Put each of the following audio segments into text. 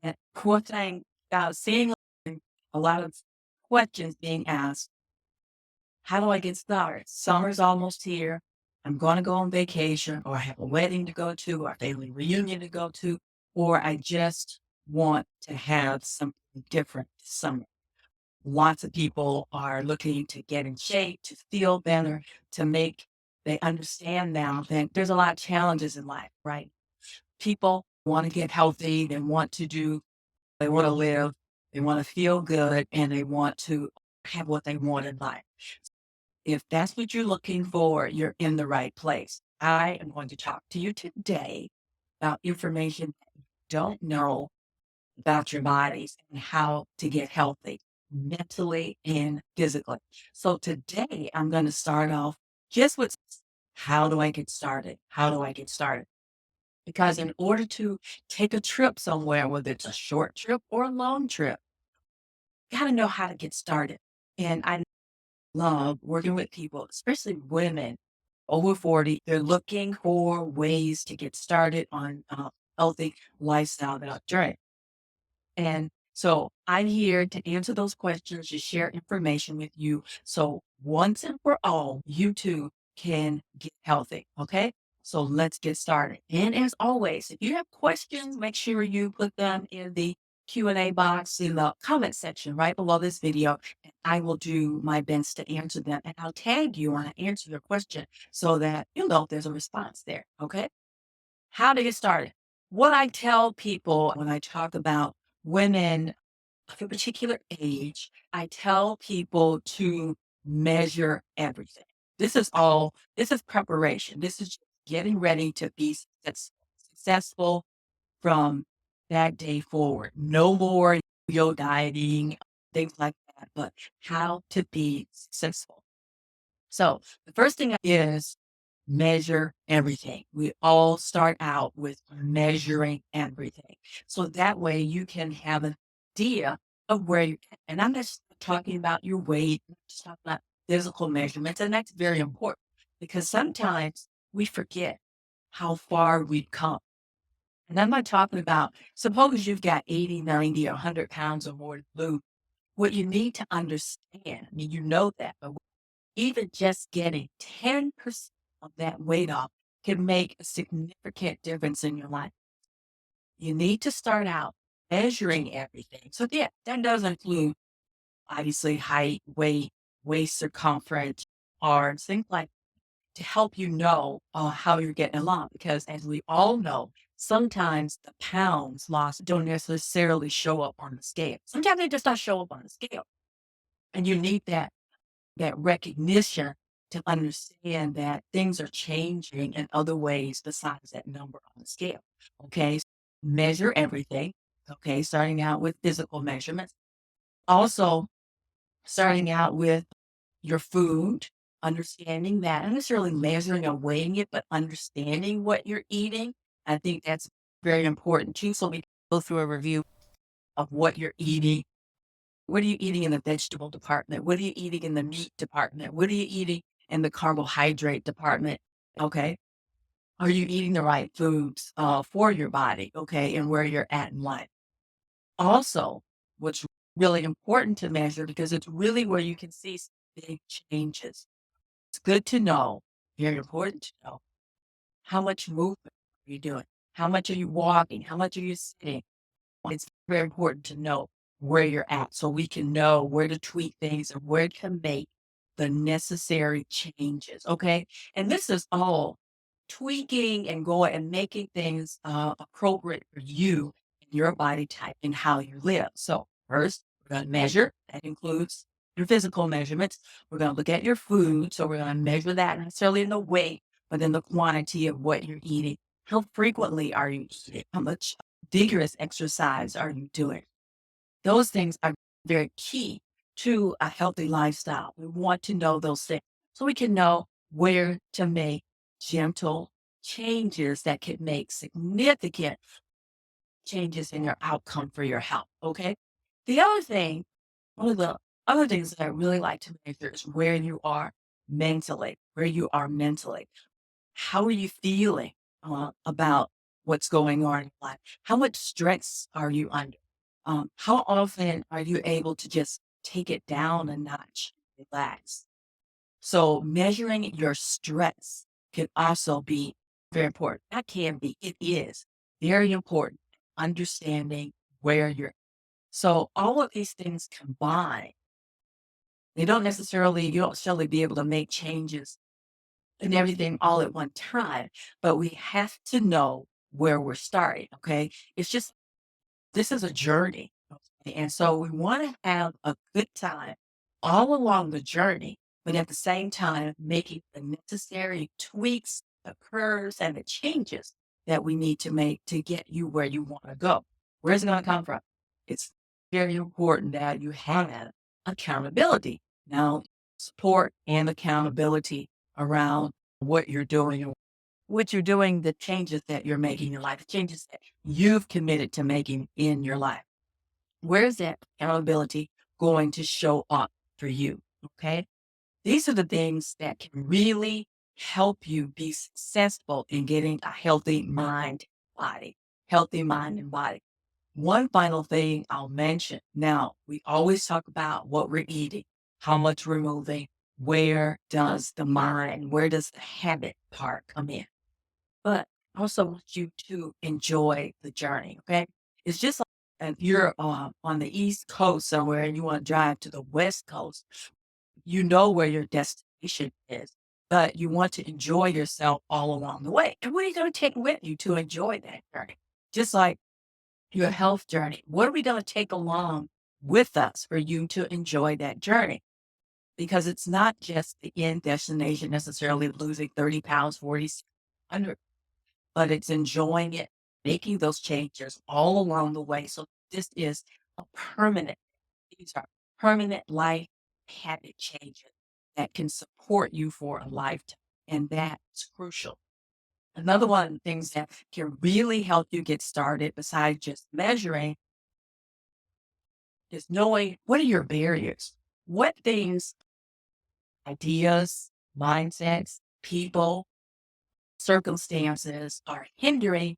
And one thing seeing a lot of questions being asked, how do I get started? Summer's almost here. I'm going to go on vacation, or I have a wedding to go to, or a family reunion to go to, or I just want to have something different this summer. Lots of people are looking to get in shape, to feel better, to make, they understand now that there's a lot of challenges in life, right? People want to get healthy, they want to live, they want to feel good, and they want to have what they want in life. If that's what you're looking for, you're in the right place. I am going to talk to you today about information that you don't know about your bodies and how to get healthy mentally and physically. So today I'm going to start off just with, how do I get started? How do I get started? Because in order to take a trip somewhere, whether it's a short trip or a long trip, you got to know how to get started. And I love working with people, especially women over 40. They're looking for ways to get started on a healthy lifestyle journey. And so I'm here to answer those questions, to share information with you. So once and for all, you too can get healthy. Okay. So let's get started. And as always, if you have questions, make sure you put them in the Q&A box in the comment section right below this video. And I will do my best to answer them. And I'll tag you when I answer your question so that you'll know if there's a response there. Okay. How to get started. What I tell people when I talk about women of a particular age, I tell people to measure everything. This is preparation. This is getting ready to be successful from that day forward. No more yo dieting, things like that, but how to be successful. So the first thing is measure everything. We all start out with measuring everything. So that way you can have an idea of where you're at. And I'm just talking about your weight, I'm just talking about physical measurements. And that's very important because sometimes we forget how far we've come. And I'm not talking about, suppose you've got 80, 90, 100 pounds or more to lose. What you need to understand, I mean, you know that, but even just getting 10% of that weight off can make a significant difference in your life. You need to start out measuring everything. So yeah, that does include obviously height, weight, waist circumference, arms, things like to help you know how you're getting along. Because as we all know, sometimes the pounds lost don't necessarily show up on the scale. Sometimes they just don't show up on the scale. And you need that recognition to understand that things are changing in other ways besides that number on the scale. Okay. So measure everything. Okay. Starting out with physical measurements. Also, starting out with your food, understanding that, not necessarily measuring or weighing it, but understanding what you're eating. I think that's very important too. So we go through a review of what you're eating. What are you eating in the vegetable department? What are you eating in the meat department? What are you eating in the carbohydrate department? Okay. Are you eating the right foods for your body? Okay. And where you're at in life. Also, what's really important to measure because it's really where you can see big changes. It's good to know, very important to know how much movement are you doing? How much are you walking? How much are you sitting? It's very important to know where you're at so we can know where to tweak things and where to make the necessary changes. Okay. And this is all tweaking and going and making things appropriate for you and your body type and how you live. So, first, we're going to measure. That includes your physical measurements. We're going to look at your food. So, we're going to measure that not necessarily in the weight, but in the quantity of what you're eating. How frequently are you eating? How much vigorous exercise are you doing? Those things are very key to a healthy lifestyle. We want to know those things so we can know where to make gentle changes that can make significant changes in your outcome for your health. Okay. The other thing, one of the other things that I really like to measure is where you are mentally, where you are mentally. How are you feeling about what's going on in your life. How much stress are you under? How often are you able to just take it down a notch, relax? So measuring your stress can also be very important. That can be, it is very important. Understanding where you're. So all of these things combined, they don't necessarily, you don't necessarily be able to make changes and everything all at one time, but we have to know where we're starting. Okay. It's just, this is a journey. Okay? And so we want to have a good time all along the journey, but at the same time, making the necessary tweaks, the curves, and the changes that we need to make to get you where you want to go. Where's it going to come from? It's very important that you have accountability. Now, support and accountability around what you're doing, the changes that you're making in your life, the changes that you've committed to making in your life. Where is that accountability going to show up for you? Okay. These are the things that can really help you be successful in getting a body, healthy mind and body. One final thing I'll mention. Now, we always talk about what we're eating, how much we're moving, where does the habit part come in? But I also want you to enjoy the journey. Okay. It's just like if you're on the East Coast somewhere and you want to drive to the West Coast, you know where your destination is, but you want to enjoy yourself all along the way. And what are you going to take with you to enjoy that journey? Just like your health journey, what are we going to take along with us for you to enjoy that journey? Because it's not just the end destination necessarily losing 30 pounds, 40, 100, but it's enjoying it, making those changes all along the way. So this is a permanent, these are permanent life habit changes that can support you for a lifetime. And that's crucial. Another one of the things that can really help you get started besides just measuring is knowing what are your barriers? What things, ideas, mindsets, people, circumstances are hindering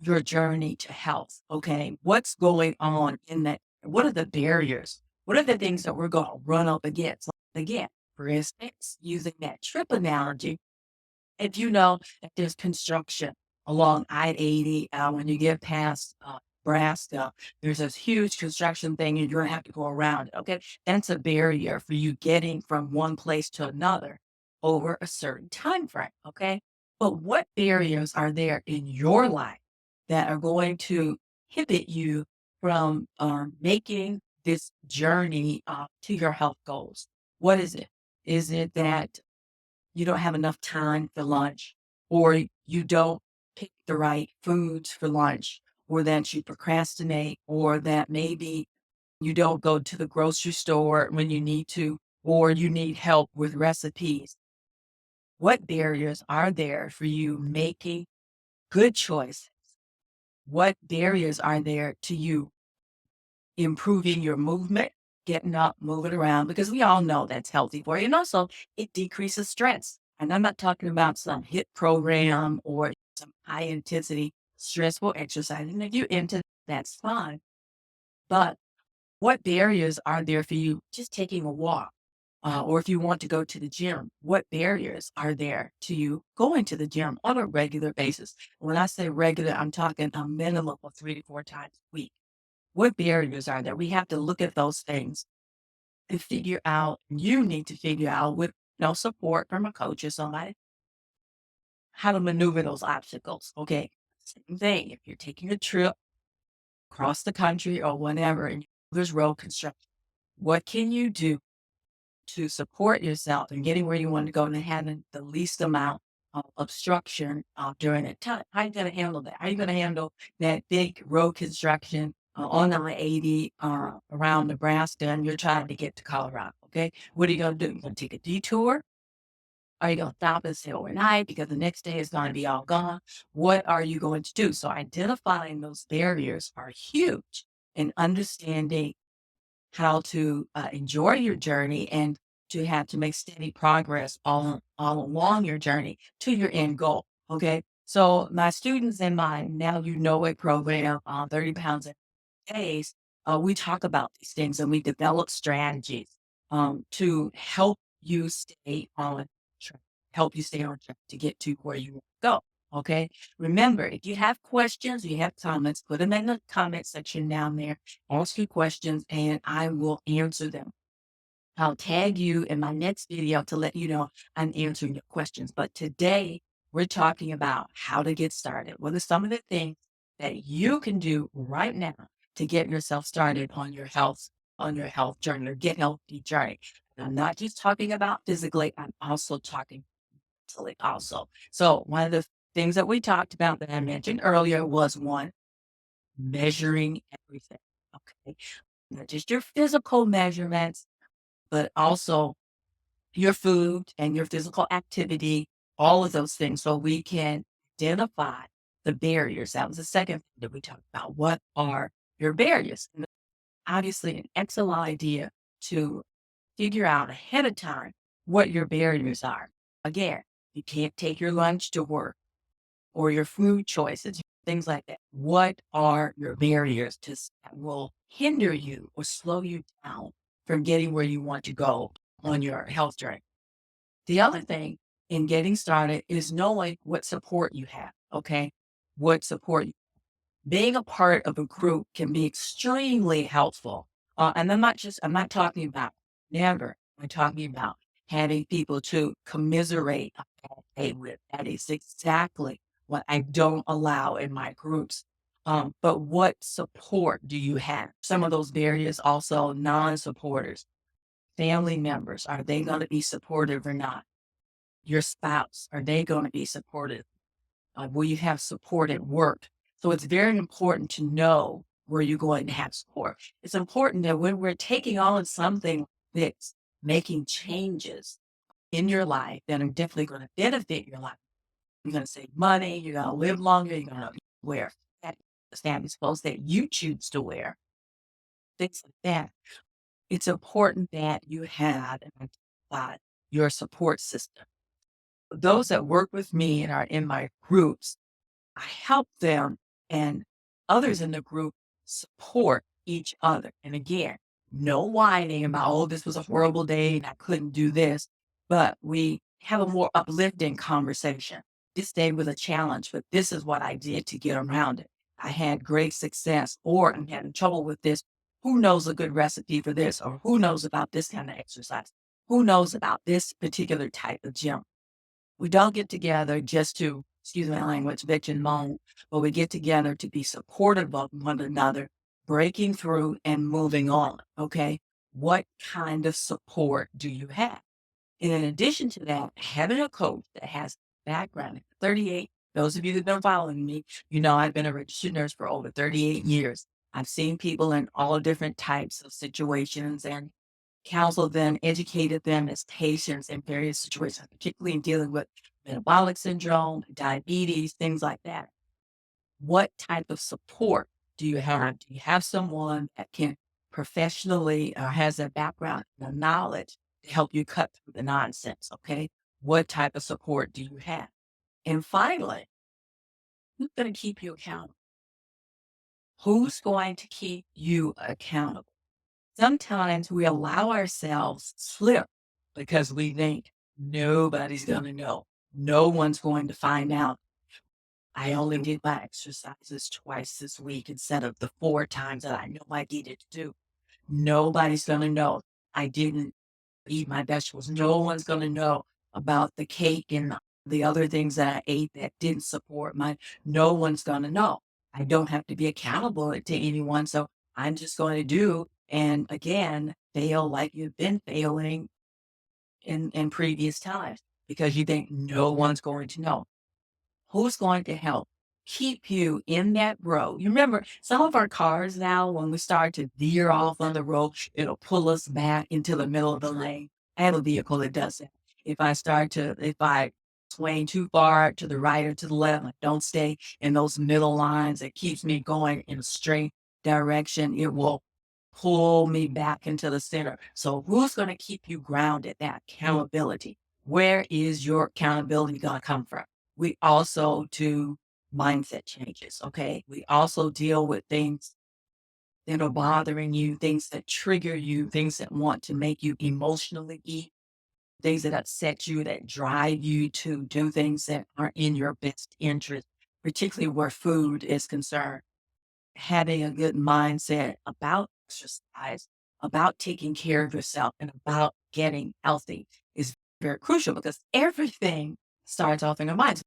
your journey to health. Okay. What's going on in that? What are the barriers? What are the things that we're going to run up against? Like, again, for instance, using that trip analogy, if you know that there's construction along I-80, when you get past Nebraska, there's this huge construction thing and you're going to have to go around it. Okay. That's a barrier for you getting from one place to another over a certain time frame. Okay. But what barriers are there in your life that are going to inhibit you from making this journey to your health goals? What is it? Is it that you don't have enough time for lunch, or you don't pick the right foods for lunch, or that you procrastinate, or that maybe you don't go to the grocery store when you need to, or you need help with recipes? What barriers are there for you making good choices? What barriers are there to you improving your movement, getting up, moving around? Because we all know that's healthy for you. And also, it decreases stress. And I'm not talking about some hit program or some high intensity stressful exercise. And if you're into that, that's fine. But what barriers are there for you just taking a walk? Or if you want to go to the gym, what barriers are there to you going to the gym on a regular basis? When I say regular, I'm talking a minimum of 3 to 4 times a week. What barriers are there? We have to look at those things and figure out, you need to figure out with no support from a coach or somebody, how to maneuver those obstacles. Okay. Same thing. If you're taking a trip across the country or whatever, and there's road construction, what can you do to support yourself and getting where you want to go and having the least amount of obstruction during that time? How are you going to handle that? How are you going to handle that big road construction on I-80 around Nebraska and you're trying to get to Colorado? Okay. What are you going to do? You're going to take a detour? Are you going to stop and stay overnight because the next day is going to be all gone? What are you going to do? So identifying those barriers are huge, and understanding how to enjoy your journey and to have to make steady progress all along your journey to your end goal. Okay. So my students in my Now You Know It program, 30 pounds in days, we talk about these things and we develop strategies to help you stay on track, to get to where you want to go. Okay. Remember, if you have questions, you have comments, put them in the comment section down there. Ask your questions and I will answer them. I'll tag you in my next video to let you know I'm answering your questions. But today we're talking about how to get started. What are some of the things that you can do right now to get yourself started on your health journey or get healthy journey? And I'm not just talking about physically, I'm also talking mentally also. So one of the things that we talked about that I mentioned earlier was one, measuring everything. Okay. Not just your physical measurements, but also your food and your physical activity, all of those things, so we can identify the barriers. That was the second thing that we talked about. What are your barriers? And obviously, an excellent idea to figure out ahead of time what your barriers are. Again, you can't take your lunch to work or your food choices, things like that. What are your barriers that will hinder you or slow you down from getting where you want to go on your health journey? The other thing in getting started is knowing what support you have. Okay. What support being a part of a group can be extremely helpful. And I'm not talking about never. I'm talking about having people to commiserate a bad day with. That is exactly what I don't allow in my groups. But what support do you have? Some of those barriers also non-supporters, family members, are they going to be supportive or not? Your spouse, are they going to be supportive? Will you have support at work? So it's very important to know where you're going to have support. It's important that when we're taking on something that's making changes in your life that are definitely going to benefit your life, you're going to save money, you're going to live longer, you're going to wear fabulous clothes that you choose to wear, things like that. It's important that you have and identify your support system. Those that work with me and are in my groups, I help them and others in the group support each other. And again, no whining about, oh, this was a horrible day and I couldn't do this. But we have a more uplifting conversation. This day was a challenge, but this is what I did to get around it. I had great success, or I'm having trouble with this. Who knows a good recipe for this? Or who knows about this kind of exercise? Who knows about this particular type of gym? We don't get together just to, excuse my language, bitch and moan, but we get together to be supportive of one another, breaking through and moving on. Okay. What kind of support do you have? And in addition to that, having a coach that has background at 38, those of you that have been following me, you know I've been a registered nurse for over 38 years. I've seen people in all different types of situations and counseled them, educated them as patients in various situations, particularly in dealing with metabolic syndrome, diabetes, things like that. What type of support do you have? Do you have someone that can professionally has a background and the knowledge to help you cut through the nonsense? Okay. What type of support do you have? And finally, who's going to keep you accountable? Who's going to keep you accountable? Sometimes we allow ourselves slip because we think nobody's going to know. No one's going to find out. I only did my exercises twice this week instead of the 4 times that I know I needed to do. Nobody's going to know. I didn't eat my vegetables. No one's going to know about the cake and the other things that I ate that didn't support my. No one's going to know. I don't have to be accountable to anyone. So I'm just going to do, and again, fail like you've been failing in previous times because you think no one's going to know. Who's going to help keep you in that road? You remember some of our cars now, when we start to veer off on the road, it'll pull us back into the middle of the lane. I have a vehicle that does that. If I swing too far to the right or to the left, I don't stay in those middle lines. It keeps me going in a straight direction. It will pull me back into the center. So who's going to keep you grounded? That accountability. Where is your accountability going to come from? we also do mindset changes. Okay. We also deal with things that are bothering you, things that trigger you, things that want to make you emotionally eat, things that upset you, that drive you to do things that aren't in your best interest, particularly where food is concerned. Having a good mindset about exercise, about taking care of yourself, and about getting healthy is very crucial because everything starts off in our minds.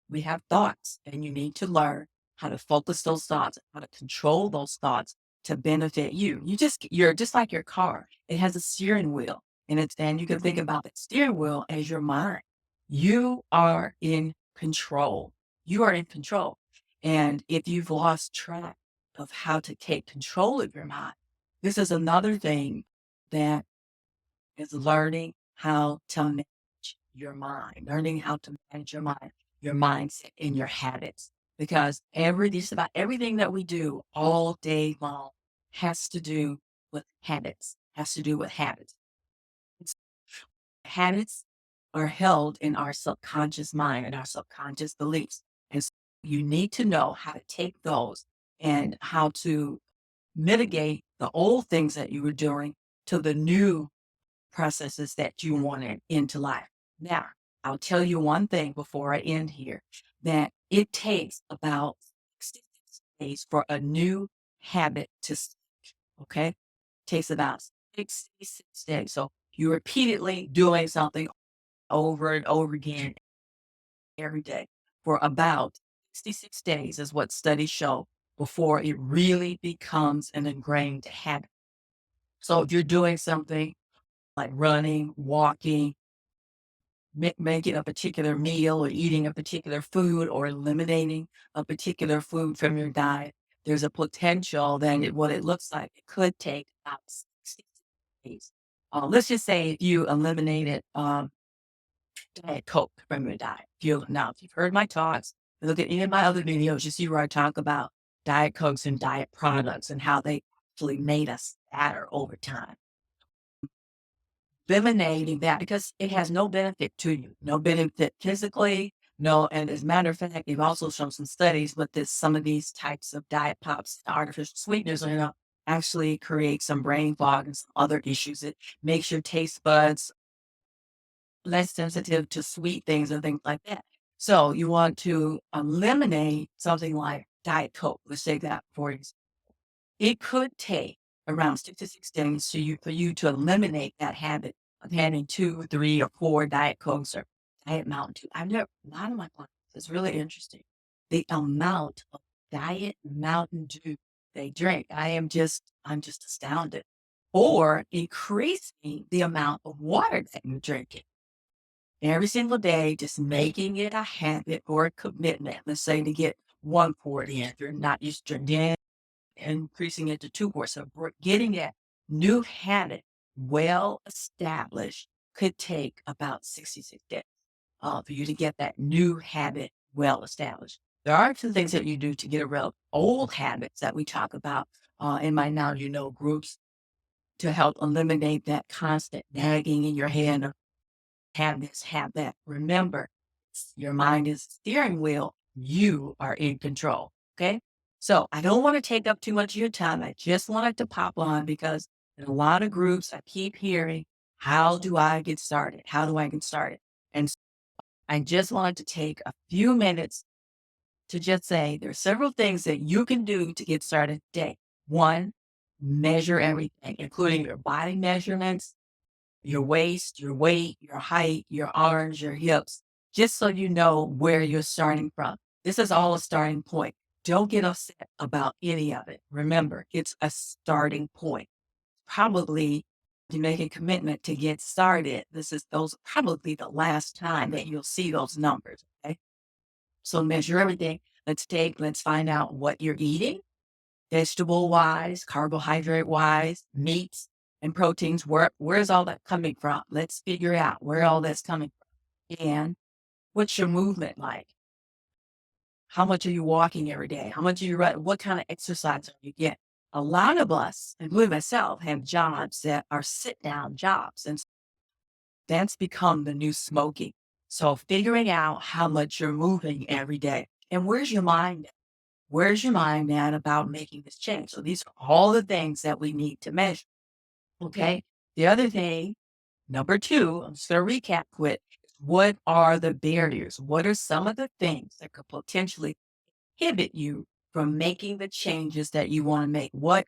We have thoughts, and you need to learn how to focus those thoughts, how to control those thoughts to benefit you. You're just like your car. It has a steering wheel, and you can think about the steering wheel as your mind. You are in control. You are in control. And if you've lost track of how to take control of your mind, this is another thing that is learning how to manage your mind, learning how to manage your mindset, and your habits. Because just about everything that we do all day long has to do with habits, has to do with habits. It's- Habits are held in our subconscious mind and our subconscious beliefs. And so you need to know how to take those and how to mitigate the old things that you were doing to the new processes that you wanted into life. Now, I'll tell you one thing before I end here that it takes about 66 days for a new habit to stick. Okay. Takes about 66 days. So you're repeatedly doing something over and over again every day for about 66 days is what studies show before it really becomes an ingrained habit. So if you're doing something like running, walking, making a particular meal or eating a particular food or eliminating a particular food from your diet, there's a potential that what it looks like it could take about 60 days. Let's just say if you eliminated Diet Coke from your diet. If you've heard my talks, look at any of my other videos, you see where I talk about Diet Cokes and diet products and how they actually made us fatter over time. Eliminating that because it has no benefit to you, no benefit physically, no. And as a matter of fact, they've also shown some studies with some of these types of diet pops, artificial sweeteners, actually create some brain fog and some other issues. It makes your taste buds less sensitive to sweet things and things like that. So you want to eliminate something like Diet Coke. Let's take that for example. It could take around 6 to 6 days for you to eliminate that habit of having 2, 3, or 4 Diet Cokes or Diet Mountain Dew. I've never, a lot of my clients, it's really interesting. The amount of Diet Mountain Dew they drink. I'm just astounded. Or increasing the amount of water that you're drinking every single day, just making it a habit or a commitment. Let's say to get 1 quart in, if you're not used to drinking, increasing it to 2 quarts. So getting that new habit well established could take about 66 days for you to get that new habit well established. There are two things that you do to get rid of old habits that we talk about in my Now You Know groups to help eliminate that constant nagging in your head of have this, have that. Remember, your mind is the steering wheel. You are in control. Okay. So I don't want to take up too much of your time. I just wanted to pop on because in a lot of groups, I keep hearing, how do I get started? How do I get started? And I just wanted to take a few minutes to just say there's several things that you can do to get started today. One, measure everything, including your body measurements, your waist, your weight, your height, your arms, your hips, just so you know where you're starting from. This is all a starting point. Don't get upset about any of it. Remember, it's a starting point. Probably you make a commitment to get started. Those are probably the last time that you'll see those numbers. Okay. So measure everything. Let's find out what you're eating vegetable wise, carbohydrate wise, meats and proteins. Where's all that coming from? Let's figure out where all that's coming from. And what's your movement like? How much are you walking every day? How much are you running? What kind of exercise are you getting? A lot of us, including myself, have jobs that are sit down jobs. And that's become the new smoking. So figuring out how much you're moving every day and where's your mind? Where's your mind at about making this change? So these are all the things that we need to measure. Okay. The other thing, number two, I'm just going to recap quick. What are the barriers? What are some of the things that could potentially inhibit you from making the changes that you want to make? What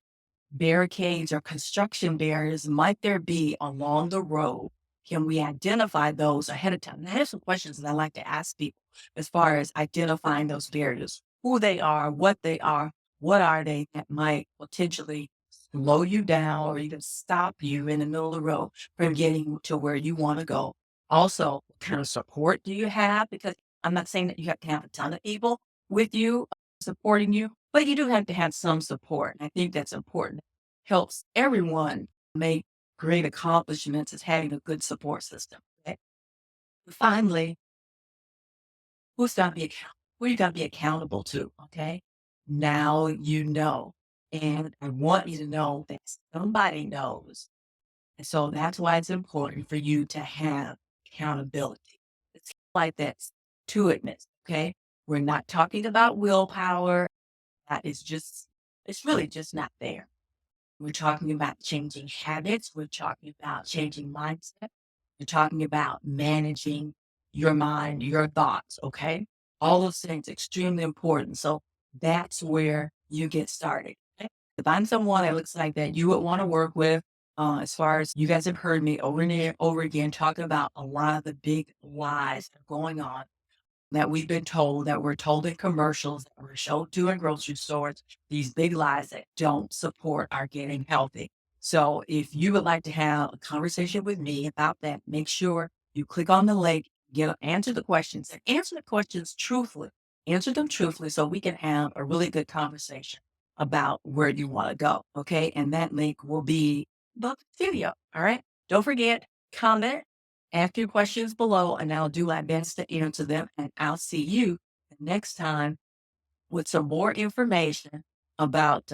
barricades or construction barriers might there be along the road? Can we identify those ahead of time? And I have some questions that I like to ask people as far as identifying those barriers, who they are, what are they that might potentially slow you down or even stop you in the middle of the road from getting to where you want to go. Also, what kind of support do you have? Because I'm not saying that you have to have a ton of people with you supporting you, but you do have to have some support. And I think that's important. Helps everyone make great accomplishments is having a good support system. Okay? Finally, who's got to be who you got to be accountable to? Okay, now you know, and I want you to know that somebody knows, and so that's why it's important for you to have accountability. It's like that's to it. Okay, we're not talking about willpower. That is just it's really just not there. We're talking about changing habits. We're talking about changing mindset. We're talking about managing your mind, your thoughts. Okay. All those things extremely important. So that's where you get started. Okay? If I'm someone that looks like that you would want to work with, as far as you guys have heard me over and over again talking about a lot of the big lies that are going on that we've been told, that we're told in commercials, that we're showed to in grocery stores, these big lies that don't support our getting healthy. So if you would like to have a conversation with me about that, make sure you click on the link, answer the questions and answer the questions truthfully. Answer them truthfully so we can have a really good conversation about where you want to go. Okay. And that link will be above the video. All right. Don't forget, comment, ask your questions below, and I'll do my best to answer them. And I'll see you next time with some more information about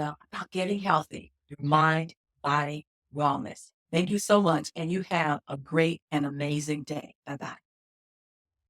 getting healthy, your mind, body, wellness. Thank you so much, and you have a great and amazing day. Bye bye.